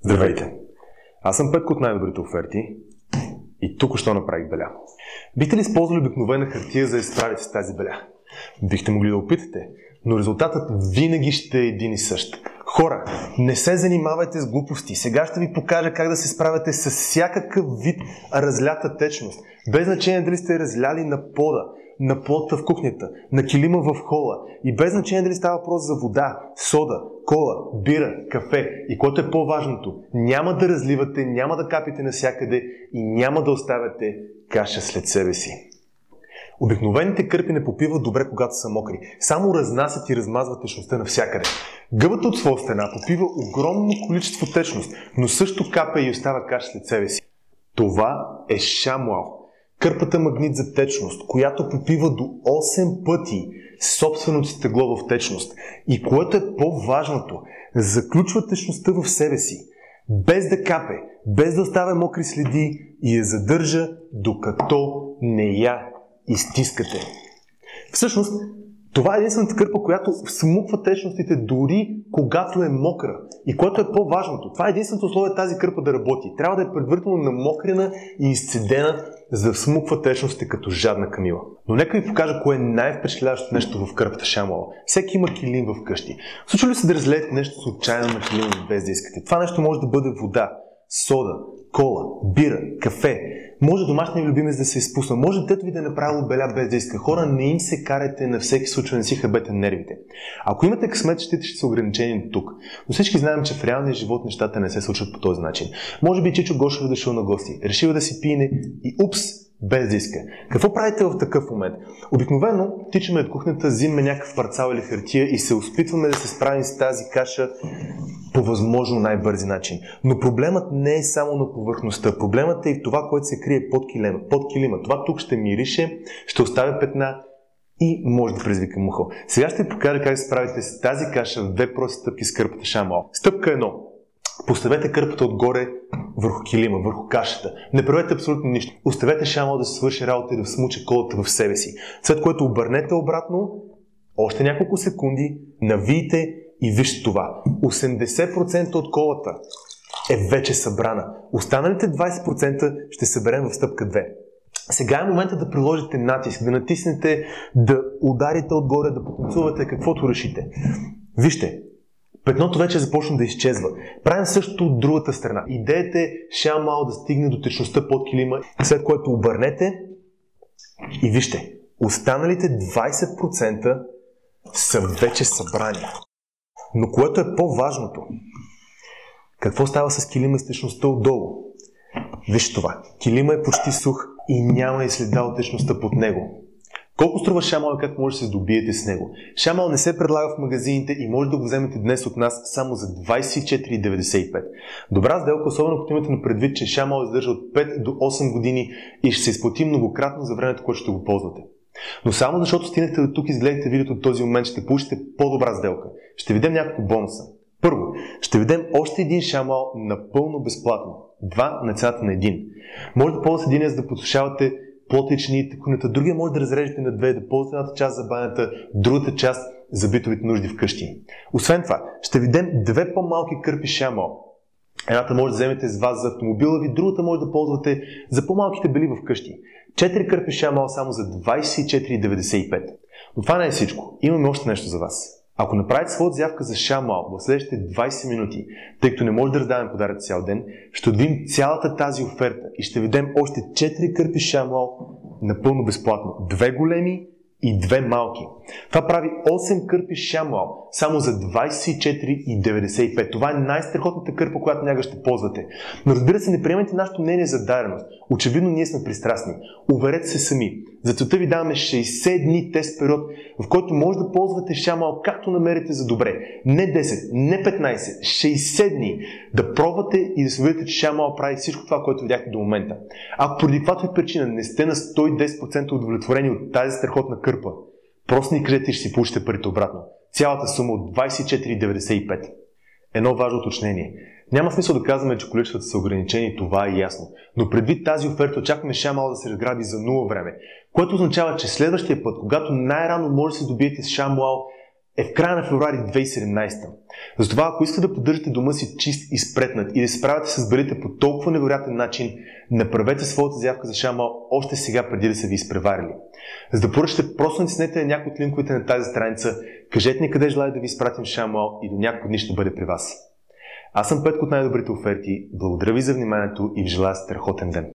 Здравейте! Аз съм Петко от най-добрите оферти и тук-що направих беля. Бихте ли използвали обикновена хартия, за да се справите с тази беля? Бихте могли да опитате, но резултатът винаги ще е един и същ. Хора, не се занимавайте с глупости. Сега ще ви покажа как да се справяте с всякакъв вид разлята течност. Без значение дали сте разляли на пода, на плота в кухнята, на килима в хола и без значение дали става въпрос за вода, сода, кола, бира, кафе и което е по-важното, няма да разливате, няма да капите навсякъде и няма да оставяте каша след себе си. Обикновените кърпи не попиват добре, когато са мокри. Само разнасят и размазват течността навсякъде. Гъбата от своя страна попива огромно количество течност, но също капе и остава каша след себе си. Това е шамуал. Кърпата магнит за течност, която попива до 8 пъти собственото си тегло в течност. И което е по-важното, заключва течността в себе си, без да капе, без да оставя мокри следи и я задържа, докато не я изтискате. Всъщност, това е единствената кърпа, която смуква течностите дори когато е мокра. И което е по-важното, това е единственото условие тази кърпа да работи. Трябва да е предварително намокрена и изцедена, за да смуква течностите като жадна камила. Но нека ви покажа кое е най-впечатляващото нещо в кърпата шамуал. Всеки има килим в къщи. Случва ли се да разлеете нещо случайно на килима без да искате? Това нещо може да бъде вода, сода, кола, бира, кафе. Може домашния любимец да се изпусна. Може детето ви да е направило беля без да иска. Хора, не им се карайте на всеки случай, не си хабете нервите. Ако имате късмет, ще са ограничени до тук. Но всички знаем, че в реалния живот нещата не се случват по този начин. Може би Чичо Гошев дошъл на гости, решил да си пине и упс, без да иска. Какво правите в такъв момент? Обикновено тичаме от кухнята, взимаме някакъв парцал или хартия и се опитваме да се справим с тази каша по възможно най-бързи начин. Но проблемът не е само на повърхността. Проблемът е и в това, което се крие под килима. Това тук ще мирише, ще оставя петна и може да предизвика муха. Сега ще ви покажа как се справите с тази каша в две прости стъпки с кърпата шамуал. Стъпка 1. Поставете кърпата отгоре върху килима, върху кашата. Не правете абсолютно нищо. Оставете шамуал да се свърши работа и да всмуче колата в себе си. След което обърнете обратно, още няколко секунди, навийте и вижте това. 80% от колата е вече събрана. Останалите 20% ще съберем в стъпка 2. Сега е момента да приложите натиск, да натиснете, да ударите отгоре, да потанцувате каквото решите. Вижте, петното вече започна да изчезва. Правим същото от другата страна. Идеята е шамуал да стигне до течността под килима, след което обърнете и вижте, останалите 20% са вече събрани. Но което е по-важното, какво става с килима и с течността отдолу? Вижте това. Килима е почти сух и няма и следа от течността под него. Колко струва шамуал и как може да се здобиете с него? Шамуал не се предлага в магазините и може да го вземете днес от нас само за 24,95. Добра сделка, особено като имате на предвид, че шамуал издържа от 5 до 8 години и ще се изплати многократно за времето, което ще го ползвате. Но само защото стигнахте до тук и изгледате видеото от този момент, ще получите по-добра сделка. Ще ви дадем няколко бонуса. Първо, ще ви дадем още един шамуал напълно безплатно. 2 на цената на един. Може да ползвате един, за да подсушавате плота и чиниите кухнята, другия може да разрежете на 2, да ползвате едната част за банята, другата част за битовите нужди вкъщи. Освен това, ще ви дадем 2 по-малки кърпи шамуал. Едната може да вземете с вас за автомобила ви, другата може да ползвате за по-малките бели вкъщи. 4 кърпи шамуал само за 24,95. Но това не е всичко. Имаме още нещо за вас. Ако направите своята заявка за шамуал в следващите 20 минути, тъй като не може да раздаваме подаръци цял ден, ще отвим цялата тази оферта и ще ви дадем още 4 кърпи шамуал напълно безплатно. 2 големи и 2 малки. Това прави 8 кърпи шамуал само за 24,95. Това е най-страхотната кърпа, която някога ще ползвате. Но разбира се, не приемайте нашето мнение за даденост. Очевидно ние сме пристрастни. Уверете се сами. За целта ви даваме 60 дни тест период, в който може да ползвате шамуал както намерите за добре. Не 10, не 15, 60 дни да пробвате и да се уверите, че шамуал прави всичко това, което видяхте до момента. Ако поради каквато и причина не сте на 110% удовлетворени от тази страхотна кърпа, просто ни кажете и ще си получите парите обратно. Цялата сума от 24,95. Едно важно уточнение. Няма смисъл да казваме, че количествата са ограничени, това е ясно. Но предвид тази оферта очакваме шамуал да се разграби за 0 време, което означава, че следващия път, когато най-рано може да се добиете с шамуал, е в края на февруари 2017. Затова, ако искате да поддържате дома си чист и спретнат и да се справяте с белите по толкова невероятен начин, направете своята заявка за шампуан още сега, преди да са ви изпреварили. За да поръчате, просто натиснете някои от линковете на тази страница, кажете ни къде желаете да ви изпратим шампуан и до няколко дни ще бъде при вас. Аз съм Петко от най-добрите оферти, благодаря ви за вниманието и ви желая страхотен ден!